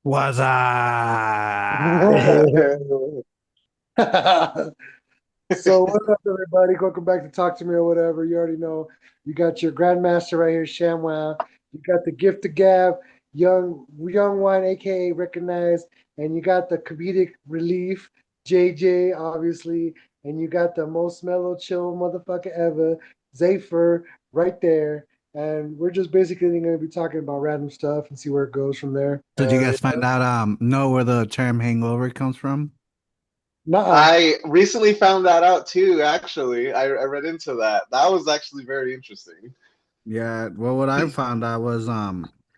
Was So what up, everybody? Welcome back to Talk to Me or whatever. You already know. You got your Grandmaster right here, ShamWow. You got the Gift of Gab, young wine, aka Recognized, and you got the comedic relief, JJ, obviously, and you got the most mellow, chill motherfucker ever, Zypher, right there. And we're just basically going to be talking about random stuff and see where it goes from there. Did you guys find out know where the term hangover comes from? Nuh-uh. I recently found that out too, actually. I read into that. That was actually very interesting. Yeah, well what I found out was I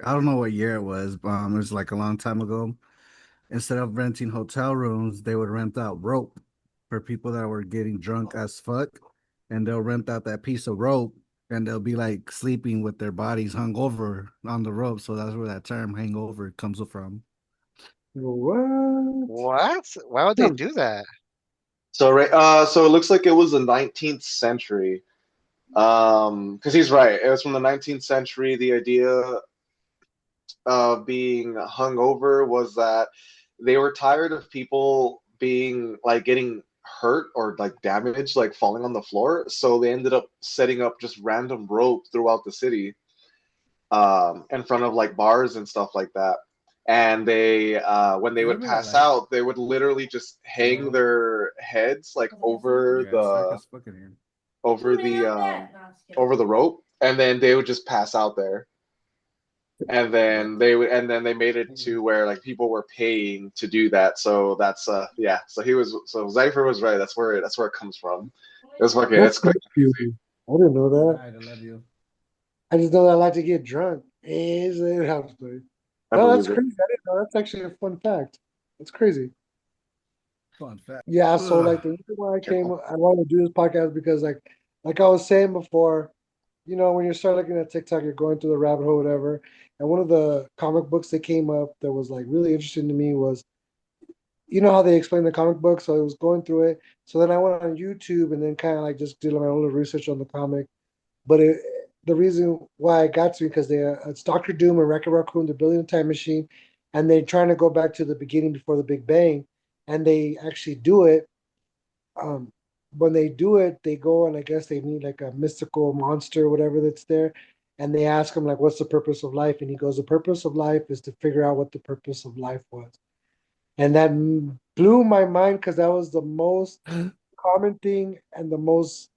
don't know what year it was, but it was like a long time ago. Instead of renting hotel rooms, they would rent out rope for people that were getting drunk as fuck, and they'll rent out that piece of rope and they'll be like sleeping with their bodies hung over on the rope, so that's where that term hangover comes from. What? What? Why would they Hmm. do that? So it looks like it was the 19th century. Because he's right. It was from the 19th century. The idea of being hungover was that they were tired of people being like getting hurt or like damaged, like falling on the floor. So they ended up setting up just random rope throughout the city, in front of like bars and stuff like that. And they, when they would pass out, they would literally just hang Hello? their heads like Yeah, it's like it's fucking here. over the um, over the rope, and then they would just pass out there. And then they made it to where like people were paying to do that. So that's yeah. So Zypher was right. That's where it comes from. It was fucking That's it's quite crazy. crazy. I didn't know Good that. night, I love you. I just know that I like to get drunk. Is it house play? I No, that's believe it. crazy. I didn't know. That's actually a fun fact. That's crazy. Fun fact. Yeah, so Ugh. like the reason why Careful. I wanted to do this podcast because like I was saying before, when you start looking at TikTok, you're going through the rabbit hole, whatever. And one of the comic books that came up that was like really interesting to me was how they explain the comic book. So I was going through it. So then I went on YouTube and then kind of like just did my own little research on the comic. But the reason why it got to me because it's Doctor Doom and Wreck-It Raccoon. They're building a time machine, and they're trying to go back to the beginning before the Big Bang, and they actually do it. Um, when they do it, they go and I guess they meet like a mystical monster, or whatever that's there, and they ask him like, "What's the purpose of life?" And he goes, "The purpose of life is to figure out what the purpose of life was." And that blew my mind because that was the most common thing and the most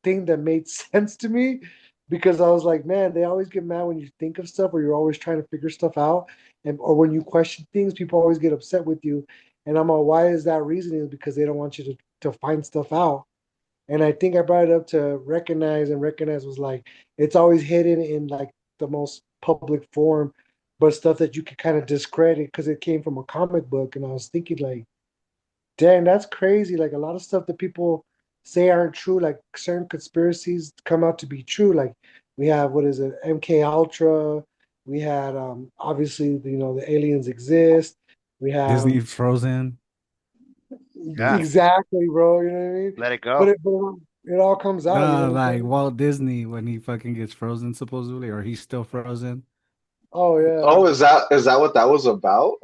thing that made sense to me because I was like, man, they always get mad when you think of stuff or you're always trying to figure stuff out. And or when you question things, people always get upset with you. And I'm like, why is that reasoning? Because they don't want you to find stuff out. And I think I brought it up to recognize, and recognize was like, it's always hidden in like the most public form, but stuff that you could kind of discredit because it came from a comic book. And I was thinking like, dang, that's crazy. Like a lot of stuff that people say aren't true, like certain conspiracies come out to be true. Like we have what is it, MK Ultra. We had obviously the aliens exist. We have Disney Frozen. Yeah, exactly, bro. You know what I mean? let it But go. it all comes out. You know No, what I'm like saying? Walt Disney when he fucking gets frozen supposedly, or he's still frozen. Oh yeah, Oh, is that what that was about?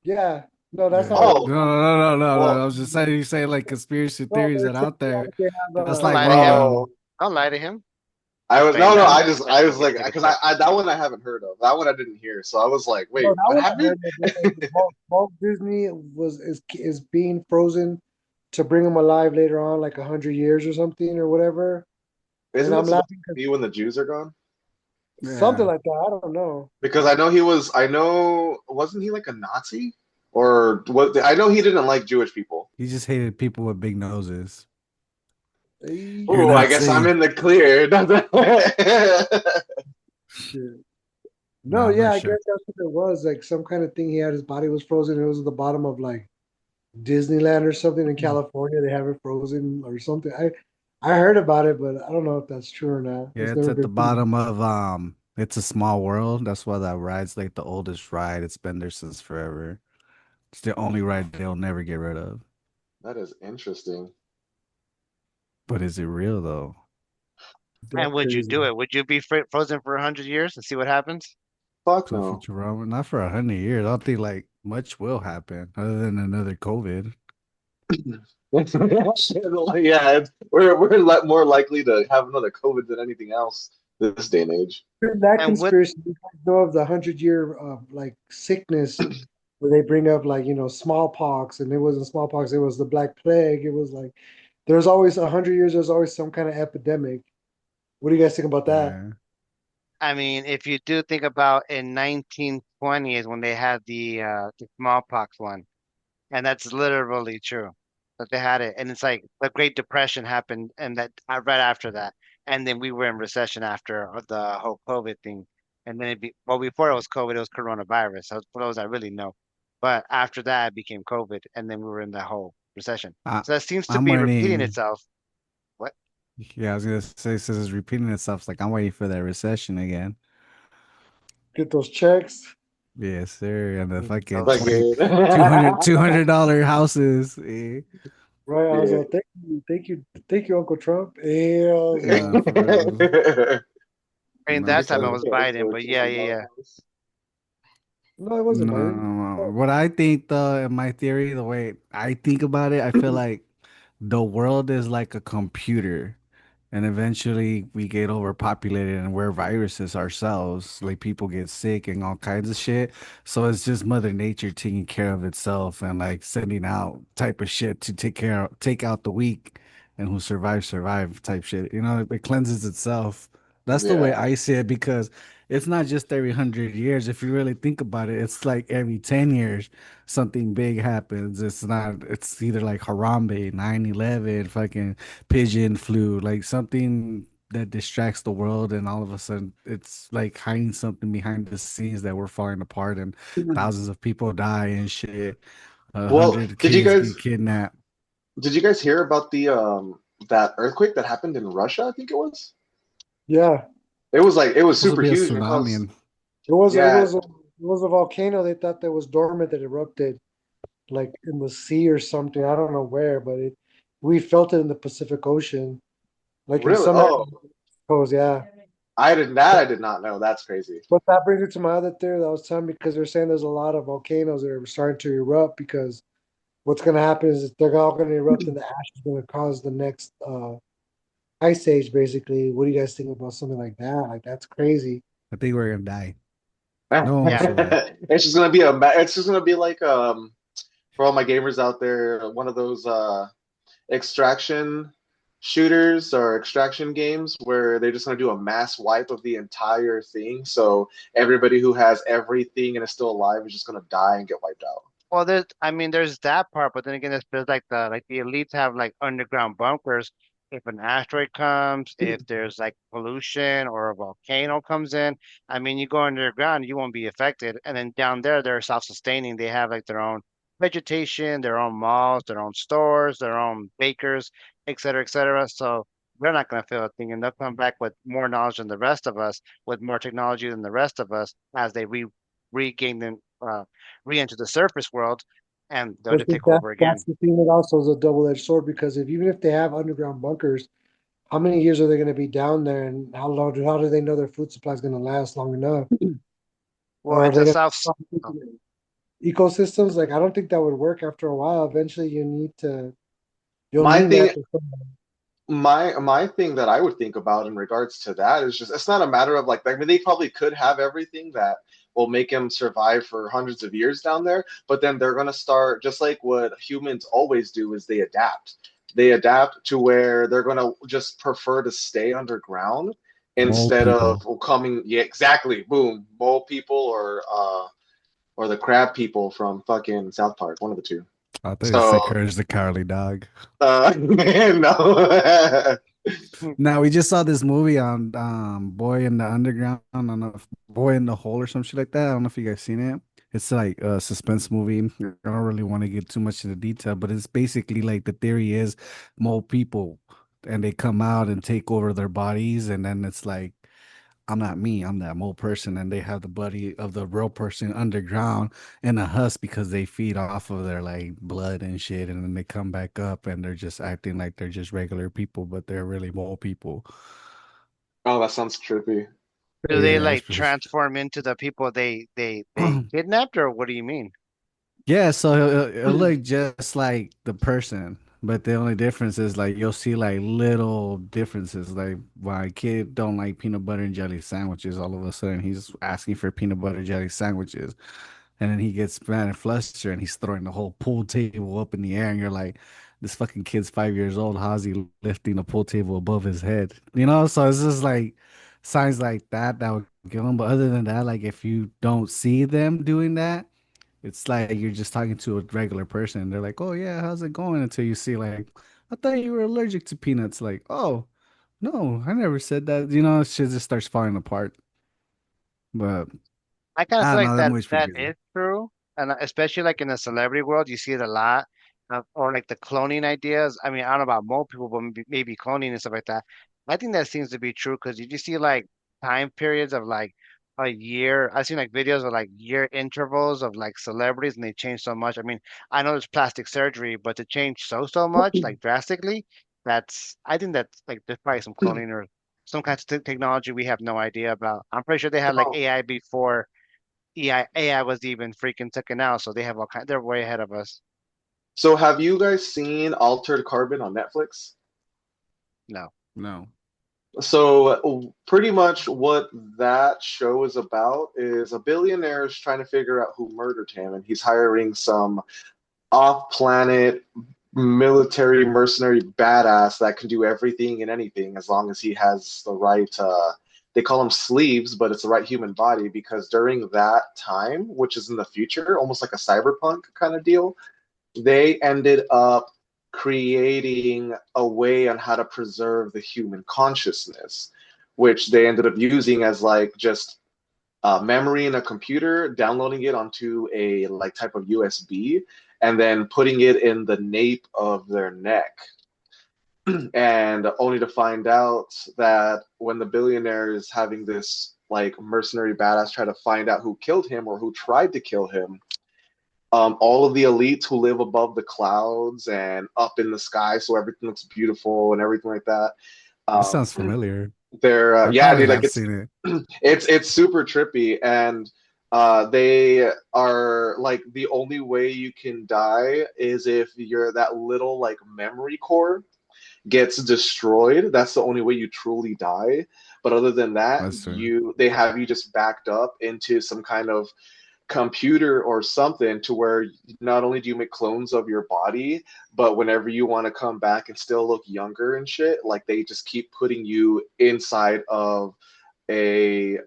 yeah. No, that's Yeah. not what it Oh, was. No. well, I was just saying you say like conspiracy No, theories they're that saying out there. like they have That's Don't like lie to him. oh, Don't lie to him. I was Explain no, no. that. I was like, Take a because tip. I that one I haven't heard of. That one I didn't hear. So I was like, no, wait, that what one I happened? heard that Walt Disney is being frozen to bring him alive later on, like 100 years or something or whatever. And Isn't I'm it supposed laughing to because be when the Jews are gone? something yeah. like that. I don't know. Because I know he was. I know wasn't he like a Nazi? Or what? I know he didn't like Jewish people. He just hated people with big noses. You're Oh, Eh, I guess I'm Nazi. in the clear. shit. No, No, I'm yeah, not I sure. guess that's what it was. Like some kind of thing. He had his body was frozen. It was at the bottom of like Disneyland or something in California. They have it frozen or something. I heard about it, but I don't know if that's true or not. Yeah, It's it's never at the been proven. bottom of It's a Small World. That's why that ride's like the oldest ride. It's been there since forever. It's the only ride they'll never get rid of. That is interesting. But is it real though? That And would you crazy. do it? Would you be frozen for 100 years and see what happens? Fuck for no. Futurama. Not for 100 years. I don't think like much will happen other than another COVID. Yeah, more likely to have another COVID than anything else this day and age. That And with conspiracy, you guys know of the 100 year like sickness where they bring up like smallpox, and it wasn't smallpox, it was the Black Plague. It was like there's always 100 years. There's always some kind of epidemic. What do you guys think about that? Yeah. I mean, if you do think about in 1920 is when they had the smallpox one, and that's literally true that they had it. And it's like the Great Depression happened, and that right after that, and then we were in recession after the whole COVID thing. And then well, before it was COVID, it was coronavirus. So for those I really know, but after that, it became COVID, and then we were in the whole recession. I, So that seems to I'm be repeating waiting. itself. What? Yeah, I was gonna say since it's repeating itself, it's like I'm waiting for that recession again. Get those checks. Yes, sir. And the fucking Those, Like 20, it. 200, $200 houses. Eh? Right? I was Yeah. like, thank you, Uncle Trump. Yeah, I was like, Nah, for real. I mean, Nah, that time for it Because real. was you can't Biden, afford but yeah, yeah, $200 yeah. house. no, it wasn't Biden. No, what I think though, in my theory, the way I think about it, I feel like the world is like a computer. And eventually we get overpopulated and we're viruses ourselves. Like people get sick and all kinds of shit. So it's just Mother Nature taking care of itself and like sending out type of shit to take out the weak and who survive type shit. You know, it cleanses itself. That's the way Yeah. I see it because it's not just every 100 years. If you really think about it, it's like every 10 years something big happens. It's either like Harambe, 9/11, fucking pigeon flu, like something that distracts the world, and all of a sudden it's like hiding something behind the scenes that we're falling apart, and thousands of people die and shit. A Well, hundred kids get kidnapped. did you guys hear about the that earthquake that happened in Russia? I think it was. Yeah, It was Supposed to super be a huge and tsunami, caused and yeah, it was a volcano. They thought that was dormant that erupted like in the sea or something. I don't know where, but it we felt it in the Pacific Ocean, like in really. some Oh, areas. Yeah. I did not know. That's crazy. But that brings it to my other theory that I was telling because they're saying there's a lot of volcanoes that are starting to erupt because what's going to happen is they're all going to erupt and the ash is going to cause the next ice age. Basically, what do you guys think about something like that? Like that's crazy. I think we're gonna die. No one will Yeah. survive. It's just gonna be like for all my gamers out there, one of those extraction shooters or extraction games where they're just going to do a mass wipe of the entire thing. So everybody who has everything and is still alive is just going to die and get wiped out. Well, I mean, there's that part, but then again, there's like the elites have like underground bunkers. If an asteroid comes, if there's like pollution or a volcano comes in, I mean, you go underground, you won't be affected. And then down there, they're self-sustaining. They have like their own vegetation, their own malls, their own stores, their own bakers, et cetera, et cetera. So we're not going to feel a thing, and they'll come back with more knowledge than the rest of us, with more technology than the rest of us, as they regain them. Re-enter the surface world, and they'll But just take that over that's again. the thing that also is a double-edged sword because if even if they have underground bunkers, how many years are they going to be down there, and how do they know their food supply is going to last long enough? Well, Or are it's they a going south. Oh, to ecosystems? Like I don't think that would work after a while. Eventually, you'll My need thing natural. my thing that I would think about in regards to that is just it's not a matter of like I mean they probably could have everything that will make them survive for hundreds of years down there, but then they're gonna start just like what humans always do is they adapt. They adapt to where they're gonna just prefer to stay underground Mole instead of people. coming yeah exactly boom mole people or the crab people from fucking South Park, one of the two. I thought you said So Courage the Cowardly Dog. no. Now we just saw this movie on Boy in the Underground. I don't know if Boy in the Hole or some shit like that. I don't know if you guys seen it. It's like a suspense movie. I don't really want to get too much into detail, but it's basically like the theory is mole people and they come out and take over their bodies, and then it's like I'm not me, I'm that mole person, and they have the body of the real person underground in a husk because they feed off of their like blood and shit, and then they come back up and they're just acting like they're just regular people, but they're really mole people. Oh, that sounds trippy. Do they Yeah, it's like pretty. transform into the people they kidnapped, or what do you mean? Yeah, so it'll look just like the person, but the only difference is like you'll see like little differences. Like my kid don't like peanut butter and jelly sandwiches. All of a sudden, he's asking for peanut butter jelly sandwiches, and then he gets mad and flustered, and he's throwing the whole pool table up in the air, and you're like, "This fucking kid's 5 years old. How's he lifting a pool table above his head?" You know? So it's just like signs like that that would kill him. But other than that, like if you don't see them doing that. It's like you're just talking to a regular person. They're like, "Oh yeah, how's it going?" Until you see like, "I thought you were allergic to peanuts." Like, "Oh, no, I never said that." You know, shit just starts falling apart. But I kind of I feel don't like know. That that movie's pretty that crazy. is true, and especially like in the celebrity world, you see it a lot, or like the cloning ideas. I mean, I don't know about more people, but maybe cloning and stuff like that. I think that seems to be true because you just see like time periods of like a year. I've seen like videos of like year intervals of like celebrities, and they change so much. I mean, I know there's plastic surgery, but to change so much, like drastically, I think that's like there's probably some cloning or some kind of technology we have no idea about. I'm pretty sure they had like So, AI before AI was even freaking taken out, so they have all kind. They're way ahead of us. so have you guys seen Altered Carbon on Netflix? No. No. So pretty much what that show is about is a billionaire is trying to figure out who murdered him, and he's hiring some off-planet military mercenary badass that can do everything and anything as long as he has the right they call them sleeves, but it's the right human body because during that time, which is in the future, almost like a cyberpunk kind of deal, they ended up creating a way on how to preserve the human consciousness, which they ended up using as like just memory in a computer, downloading it onto a like type of USB, and then putting it in the nape of their neck. And only to find out that when the billionaire is having this like mercenary badass try to find out who killed him or who tried to kill him, all of the elites who live above the clouds and up in the sky, so everything looks beautiful and everything like that. This Um, sounds familiar. they're I yeah, probably dude, like have seen it. it's super trippy, and they are like the only way you can die is if you're that little like memory core gets destroyed. That's the only way you truly die. But other than that, That's true. they have you just backed up into some kind of computer or something to where not only do you make clones of your body, but whenever you want to come back and still look younger and shit, like they just keep putting you inside of a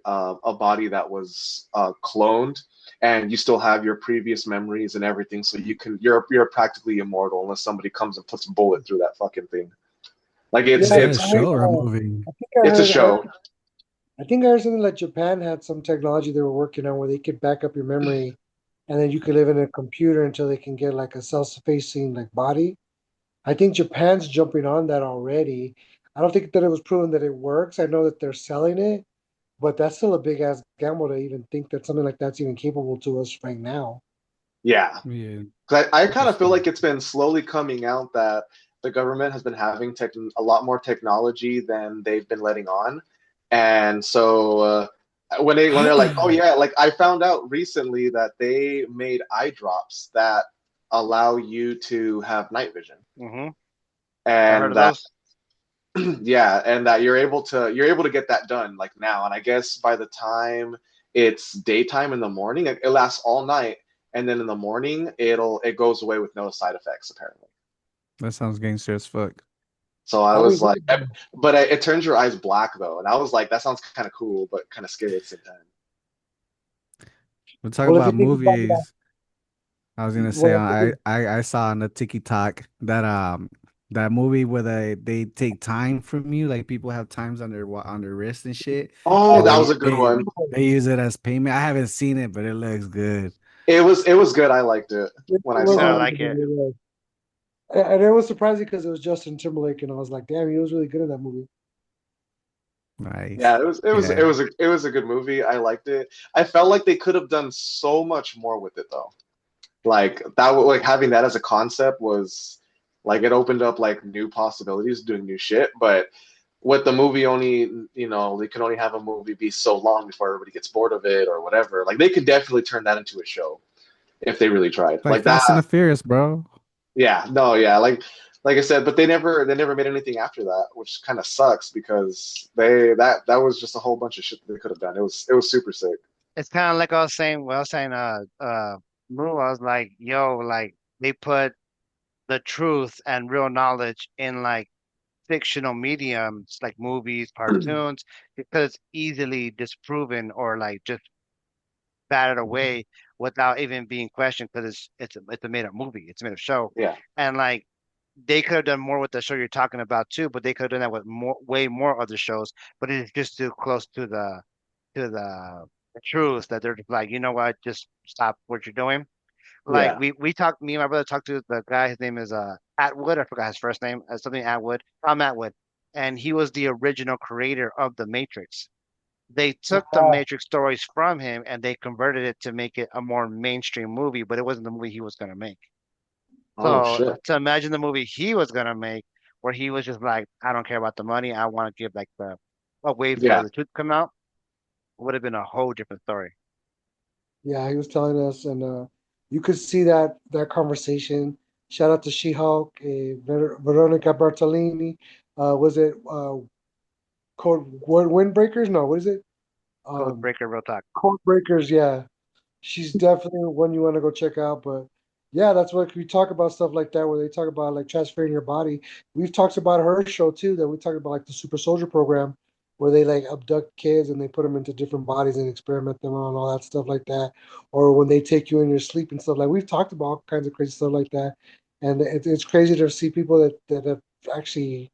body that was cloned, and you still have your previous memories and everything, so you're practically immortal unless somebody comes and puts a bullet through that fucking thing. Like Yeah, Is that a I show heard, or a movie? I think it's a show. I think I heard something like Japan had some technology they were working on where they could back up your memory, and then you could live in a computer until they can get like a self-sufficing like body. I think Japan's jumping on that already. I don't think that it was proven that it works. I know that they're selling it, but that's still a big ass gamble to even think that something like that's even capable to us right now. Yeah. Yeah, 'Cause I kind of feel interesting. like it's been slowly coming out that the government has been having a lot more technology than they've been letting on. And so when they're like, oh yeah, like I found out recently that they made eye drops that allow you to have night vision, Mm-hmm. I heard and of that those. yeah, and that you're able to get that done like now. And I guess by the time it's daytime in the morning, it lasts all night, and then in the morning it goes away with no side effects apparently. That sounds gangster as fuck. So I I'll be was like, looking. but it turns your eyes black though, and I was like, that sounds kind of cool, but kind of scary at the same time. We're talking Well, if you about think about that, movies. I was gonna say well, I saw on the TikTok that that movie where they take time from you, like people have times on on their wrist and shit, Oh, and that was a good one. they use it as payment. I haven't seen it, but it looks good. It was good. I liked it it when I You was a better saw it. really like good it. movie. And it was surprising because it was Justin Timberlake, and I was like, damn, he was really good in that movie. Yeah, Nice. it Yeah. was a good movie. I liked it. I felt like they could have done so much more with it though. Like that, like having that as a concept was like it opened up like new possibilities, doing new shit. But with the movie only, they can only have a movie be so long before everybody gets bored of it or whatever. Like they could definitely turn that into a show if they really tried. Like Like Fast and that. the Furious, bro. Yeah, no, yeah, like I said, but they never made anything after that, which kind of sucks because that was just a whole bunch of shit that they could have done. It was super sick. It's kind of like I was saying. Well, I was saying, Moo, I was like, yo, like they put the truth and real knowledge in like fictional mediums, like movies, cartoons, because it's easily disproven or like just batted away without even being questioned because it's a made up movie, it's a made up show, Yeah, and like they could have done more with the show you're talking about too, but they could have done that with more, way more other shows, but it's just too close to the truth that they're just like, you know what, just stop what you're doing. Like yeah. we talked, me and my brother talked to the guy. His name is Atwood. I forgot his first name. Something Atwood. Tom Atwood, and he was the original creator of the Matrix. They took the Yeah, Matrix stories from him and they converted it to make it a more mainstream movie, but it wasn't the movie he was gonna make. Oh So shit. to imagine the movie he was gonna make, where he was just like, I don't care about the money. I want to give like the a way for Yeah. the truth to come out. Would have been a whole different story. yeah, he was telling us, and you could see that conversation. Shout out to She-Hulk, Veronica Bartolini. Was it Code Windbreakers? No, what is it? Code Um, breaker, real talk. Code Breakers. Yeah, she's definitely one you want to go check out. But yeah, that's what we talk about, stuff like that, where they talk about like transferring your body. We've talked about her show too, that we talked about like the Super Soldier program, where they like abduct kids and they put them into different bodies and experiment them on all that stuff like that. Or when they take you in your sleep and stuff, like we've talked about all kinds of crazy stuff like that. And it's crazy to see people that have actually,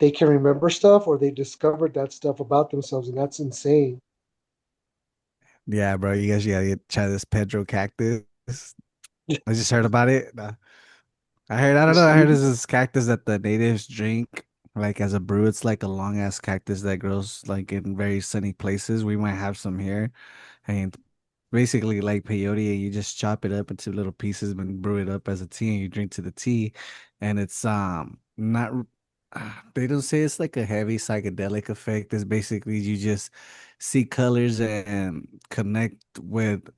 they can remember stuff or they discovered that stuff about themselves, and that's insane. Yeah, bro. You guys gotta try this Pedro cactus. I just heard about it. I heard, I don't know. I heard this is cactus that the natives drink like as a brew. It's like a long ass cactus that grows like in very sunny places. We might have some here. And basically like peyote, you just chop it up into little pieces and brew it up as a tea and you drink to the tea. And it's not they don't say it's like a heavy psychedelic effect. It's basically you just see colors and connect with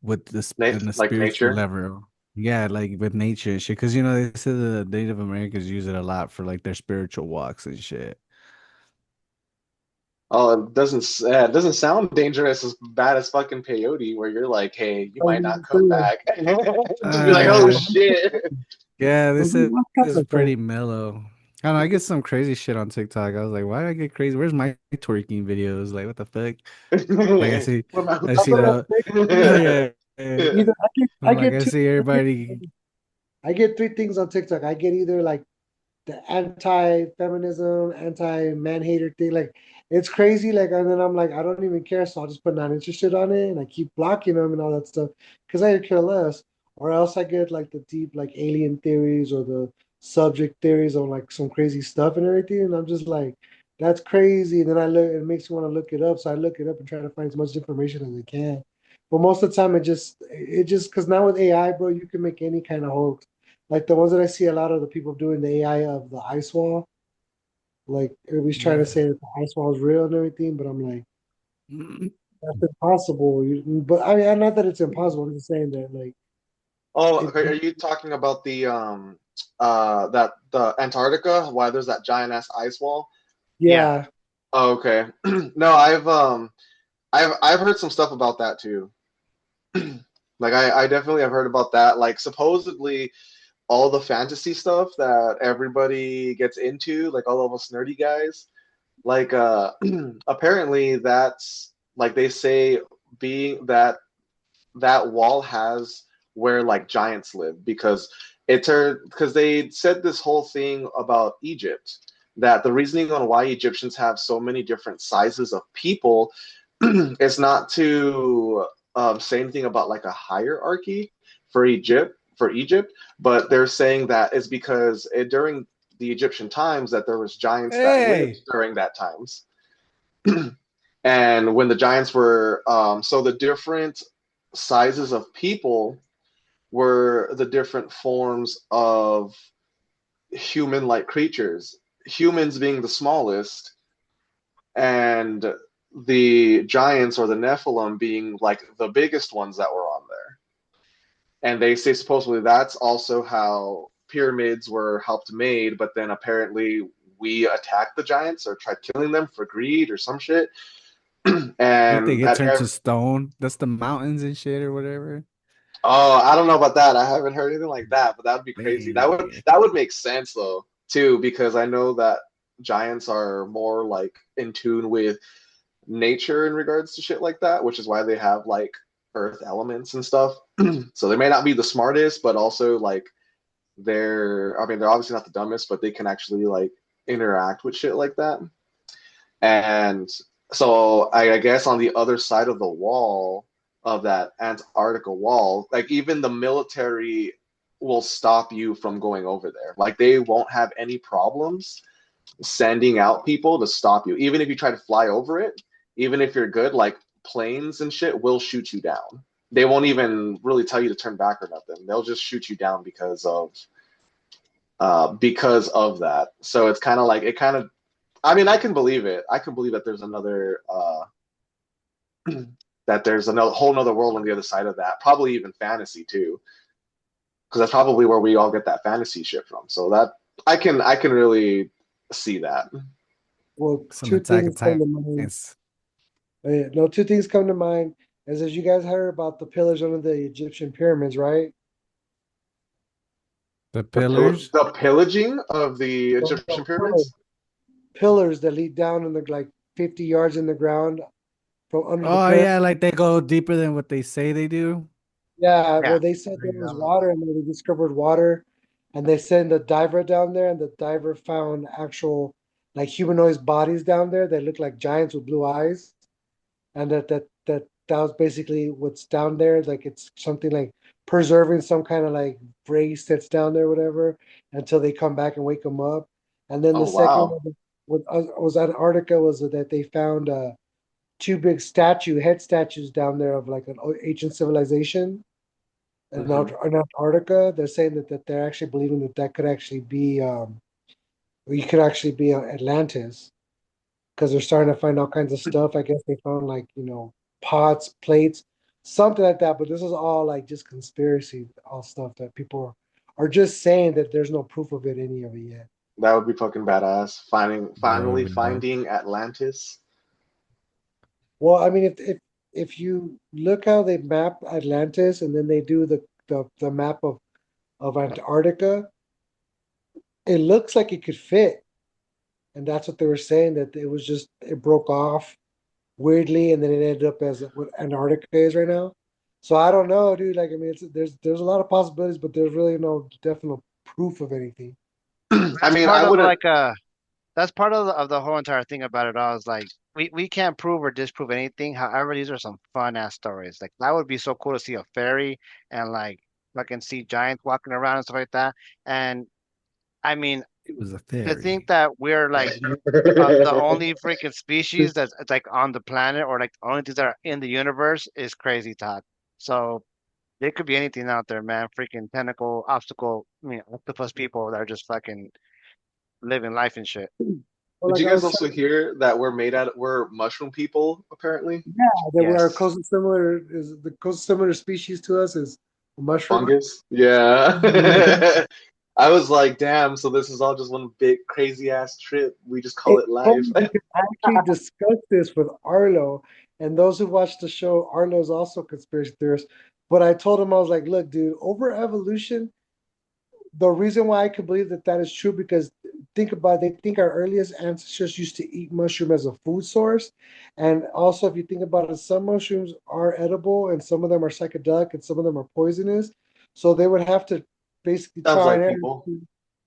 in the Like spiritual nature. level. Yeah, like with nature and shit. Because you know they say the Native Americans use it a lot for like their spiritual walks and shit. Oh, it doesn't sound dangerous as bad as fucking peyote, where you're like, hey, you might not come back. Just be like, oh Uh, shit. yeah, Well, this we lost track is of that. pretty mellow. I don't know. I get some crazy shit on TikTok. I was like, why do I get crazy? Where's my twerking videos? Like, what the fuck? Like, What my I hoochie see That's what at? I'm the, saying. yeah, yeah. Either I I'm like, get I two see everybody. I get three things on TikTok. I get either like the anti-feminism, anti-man hater thing. Like it's crazy. Like, and then I'm like, I don't even care, so I'll just put not interested on it, and I keep blocking them and all that stuff because I could care less. Or else I get like the deep like alien theories or the subject theories on like some crazy stuff and everything, and I'm just like, that's crazy. And then I look, it makes me want to look it up, so I look it up and try to find as much information as I can. But most of the time, it just because now with AI, bro, you can make any kind of hoax. Like the ones that I see a lot of the people doing the AI of the ice wall. Like everybody's trying to Yeah. say that the ice wall is real and everything, but I'm like, that's impossible. But I mean, not that it's impossible. I'm just saying that like Oh, it. okay. Are you talking about that the Antarctica? Why there's that giant ass ice wall? Yeah. Yeah, Oh, okay. No, I've heard some stuff about that too. Like I definitely have heard about that. Like supposedly all the fantasy stuff that everybody gets into, like all of us nerdy guys, like apparently that's like they say being that wall has where like giants live because because they said this whole thing about Egypt, that the reasoning on why Egyptians have so many different sizes of people is not to say anything about like a hierarchy for Egypt, but they're saying that is because during the Egyptian times that there was giants that lived Hey, during that times. And when the giants were so the different sizes of people were the different forms of human-like creatures. humans being the smallest, and the giants or the Nephilim being like the biggest ones that were on there. And they say supposedly that's also how pyramids were helped made, but then apparently we attacked the giants or tried killing them for greed or some shit. If they And get at turned every to stone, that's the mountains and shit or whatever. oh, I don't know about that. I haven't heard anything like that, but that would be crazy. Man. That would make sense though, too, because I know that giants are more like in tune with nature in regards to shit like that, which is why they have like earth elements and stuff. So they may not be the smartest, but also like they're I mean they're obviously not the dumbest, but they can actually like interact with shit like that. And so I guess on the other side of the wall of that Antarctica wall, like even the military will stop you from going over there. Like they won't have any problems sending out people to stop you. Even if you try to fly over it, even if you're good, like planes and shit will shoot you down. They won't even really tell you to turn back or nothing. They'll just shoot you down because of that. So it's kind of like it kind of I mean, I can believe it. I can believe that there's another that there's another whole another world on the other side of that. Probably even fantasy too, because that's probably where we all get that fantasy shit from. So that I can really see that. Well, Some two Attack things on come to mind. Titans. No, two things come to mind. As you guys heard about the pillars under the Egyptian pyramids, right? The pillars. The pillaging of the No, Egyptian pyramids. pillars that lead down in the like 50 yards in the ground from under the Oh pyramid. yeah, like they go deeper than what they say they do. Yeah, Yeah. where they said there was Yeah. water and they discovered water, and they sent a diver down there, and the diver found actual like humanoid bodies down there. They looked like giants with blue eyes, and that was basically what's down there. Like it's something like preserving some kind of like race that's down there, whatever, until they come back and wake them up. And then the Oh second wow. one was Antarctica was that they found two big head statues down there of like an ancient civilization Mm-hmm. in Antarctica. They're saying that they're actually believing that could actually be you could actually be Atlantis because they're starting to find all kinds of stuff. I guess they found like pots, plates, something like that. But this is all like just conspiracy, all stuff that people are just saying that there's no proof of any of it yet. That would be fucking badass. Yeah, that would Finally be dope. finding Atlantis. Well, I mean, if you look how they map Atlantis and then they do the map of Antarctica, it looks like it could fit. And that's what they were saying, that it was just it broke off weirdly, and then it ended up as what Antarctica is right now. So I don't know, dude. Like I mean, there's a lot of possibilities, but there's really no definite proof of anything. I That's mean, part I of wouldn't. that's part of the whole entire thing about it all is like we can't prove or disprove anything. However, these are some fun ass stories. Like that would be so cool to see a fairy and like fucking see giants walking around and stuff like that. And I mean, It was a to think theory. that we're like the only freaking species that's like on the planet or like the only things that are in the universe is crazy talk. So there could be anything out there, man. Freaking tentacle, obstacle, octopus people that are just fucking living life and shit. Well, Did like you I guys was also hear that we're mushroom people apparently? that we are Yes. closest similar is the closest similar species to us is a mushroom. Fungus? Yeah. I was like, damn, so this is all just one big crazy ass trip. We just call It's it life. funny because I actually discussed this with Arlo, and those who watch the show, Arlo is also a conspiracy theorist. But I told him I was like, look, dude, over evolution, the reason why I can believe that is true because think about it, they think our earliest ancestors used to eat mushroom as a food source, and also if you think about it, some mushrooms are edible and some of them are psychedelic and some of them are poisonous. So they would have to basically Sounds try and like error. people.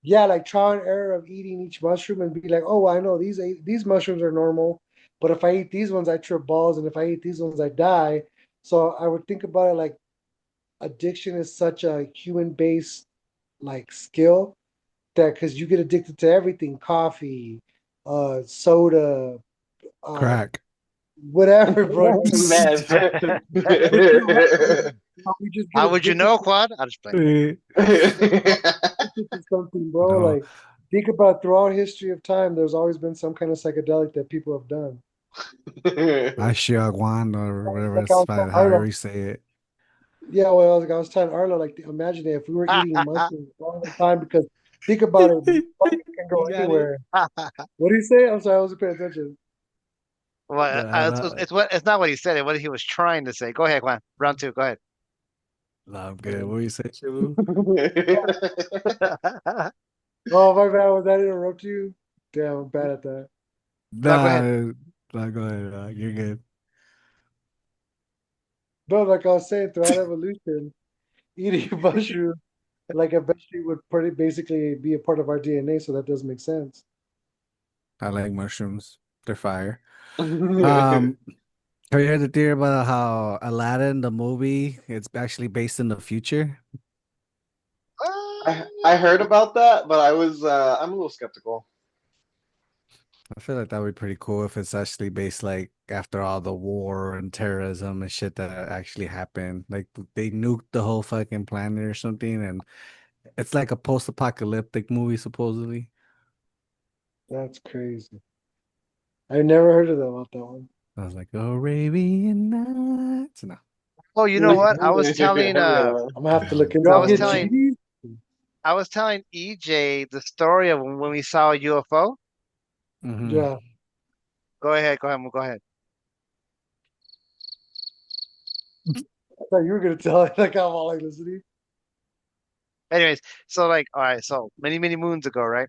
Yeah, like trial and error of eating each mushroom and be like, oh, well, I know these mushrooms are normal, but if I eat these ones, I trip balls, and if I eat these ones, I die. So I would think about it like addiction is such a human based like skill that because you get addicted to everything, coffee, soda, uh, Crack. whatever, bro. Meth. We just get How would you addicted know, Quad? I'll just play. Eh, to something, bro. No, Like think about throughout history of time, there's always been some kind of psychedelic that people have done. Ashwagandha or whatever Like I it's was telling however Arlo, you say it. yeah, well, like I was telling Arlo, like imagine if we were eating mushrooms all the time because think about it, fungus can go You got it. anywhere. What do you say? I'm sorry, I wasn't paying attention. Well, Nah, it's what it's not what he said. It's what he was trying to say. Go ahead, Juan. Round two. Go nah, I'm good. What do you say, Shibu? ahead. Oh my bad, was that interrupt you? Damn, I'm bad at that. No, go ahead. Nah, nah, go ahead. You're good. No, like I was saying, throughout evolution, eating mushrooms like eventually would pretty basically be a part of our DNA, so that does make sense. I like mushrooms. They're fire. Um, have you heard the theory about how Aladdin, the movie, it's actually based in the future? I heard about that, but I'm a little skeptical. I feel like that would be pretty cool if it's actually based like after all the war and terrorism and shit that actually happened. Like they nuked the whole fucking planet or something, and it's like a post-apocalyptic movie supposedly. That's crazy. I never heard of that about that one. I was like, Arabian Nights. No. Oh, you know Yeah, what? I was telling Yeah. I'm gonna have to look into. I Y'all was get telling cheaties? I was telling EJ the story of when we saw a UFO. Hmm. Yeah, Go ahead, go ahead. I thought you were gonna tell it. Like I'm all like listening. Anyways, so like, all right, so many moons ago, right?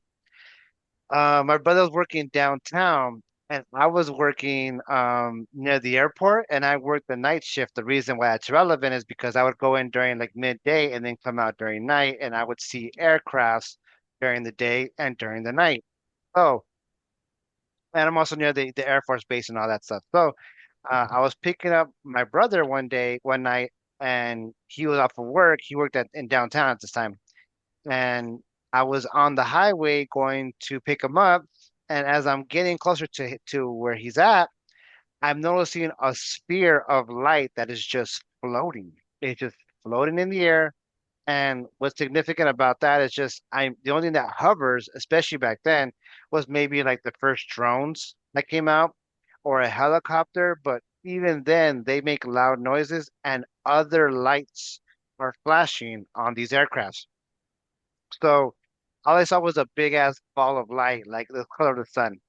My brother was working downtown, and I was working near the airport, and I worked the night shift. The reason why it's relevant is because I would go in during like midday and then come out during night, and I would see aircrafts during the day and during the night. So, and I'm also near the Air Force Base and all that stuff. So, I was picking up my brother one night, and he was off of work. He worked in downtown at this time, and I was on the highway going to pick him up. And as I'm getting closer to where he's at, I'm noticing a sphere of light that is just floating. It's just floating in the air. And what's significant about that is just I'm the only thing that hovers, especially back then, was maybe like the first drones that came out or a helicopter. But even then, they make loud noises and other lights are flashing on these aircrafts. So all I saw was a big ass ball of light, like the color of the sun.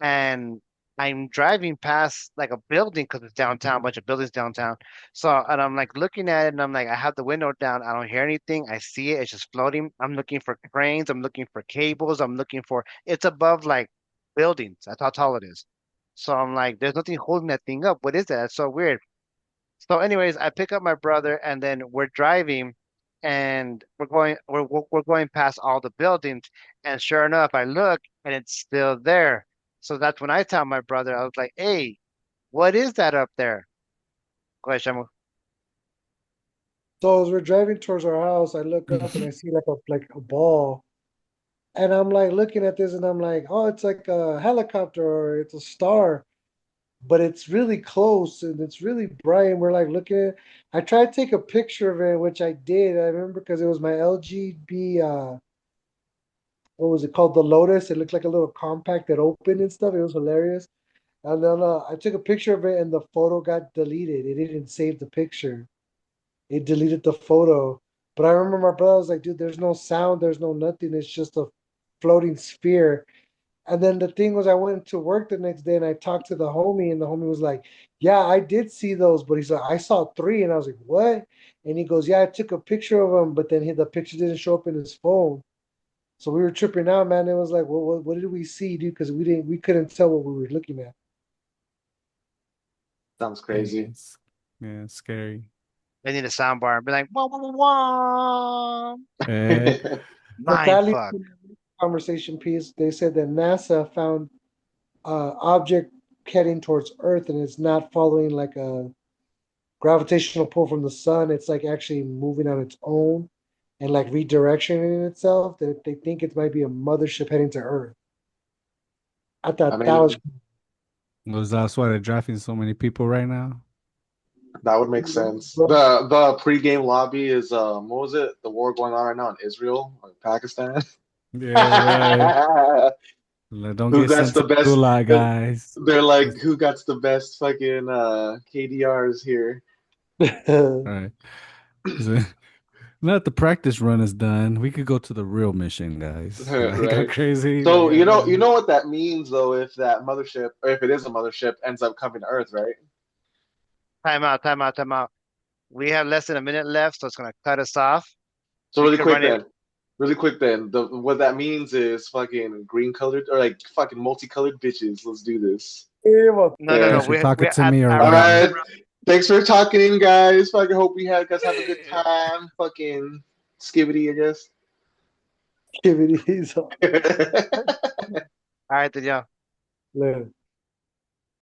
And I'm driving past like a building because it's downtown, a bunch of buildings downtown. So, and I'm like looking at it and I'm like, I have the window down. I don't hear anything. I see it. It's just floating. I'm looking for cranes. I'm looking for cables. I'm looking for, it's above like buildings. That's how tall it is. So I'm like, there's nothing holding that thing up. What is that? That's so weird. So, anyways, I pick up my brother, and then we're driving, and we're going past all the buildings, and sure enough, I look, and it's still there. So that's when I tell my brother, I was like, "Hey, what is that up there?" Go ahead, Shamu. So as we're driving towards our house, I look up and I see like a ball, and I'm like looking at this, and I'm like, oh, it's like a helicopter or it's a star, but it's really close and it's really bright. And we're like looking at it. I tried to take a picture of it, which I did. I remember because it was my LGB. What was it called? The Lotus. It looked like a little compact that opened and stuff. It was hilarious. And then I took a picture of it, and the photo got deleted. It didn't save the picture. It deleted the photo. But I remember my brother was like, dude, there's no sound, there's no nothing. It's just a floating sphere. And then the thing was, I went to work the next day and I talked to the homie, and the homie was like, yeah, I did see those. But he's like, I saw three. And I was like, what? And he goes, yeah, I took a picture of them, but then the picture didn't show up in his phone. So we were tripping out, man. It was like, well, what did we see, dude? Because we couldn't tell what we were looking at. Sounds Yeah, crazy. it's scary. I need a sound bar and be like, "Wah wah wah wah." Eh, But Mind that leads fuck. to the conversation piece. They said that NASA found object heading towards Earth, and it's not following like a gravitational pull from the sun. It's like actually moving on its own and like redirectioning itself. That they think it might be a mothership heading to Earth. I I thought that was mean, that's why they're drafting so many people right now. that would make sense. The pregame lobby is what was it? The war going on right now in Israel or Pakistan. Yeah, right. Like, don't Who get got sent the to the best? gulag, guys. They're like, who got the best fucking KDRs here? All right. So, now that the practice run is done, we could go to the real mission, guys. Like how Right. crazy. Like, So you know what that means though, if that mothership, or if it is a mothership, ends up coming to Earth, right? Time out, time out, time out. We have less than a minute left, so it's gonna cut us off. So We really could quick run it. then, really quick then, what that means is fucking green colored or like fucking multicolored bitches. Let's do this. No, no, no. Yeah. unless you're talking We to me or All around whatever. right. Thanks for talking, guys. Fucking hope you guys have a good time. Fucking skivity, I Activities. guess. All right, then, yeah. Later.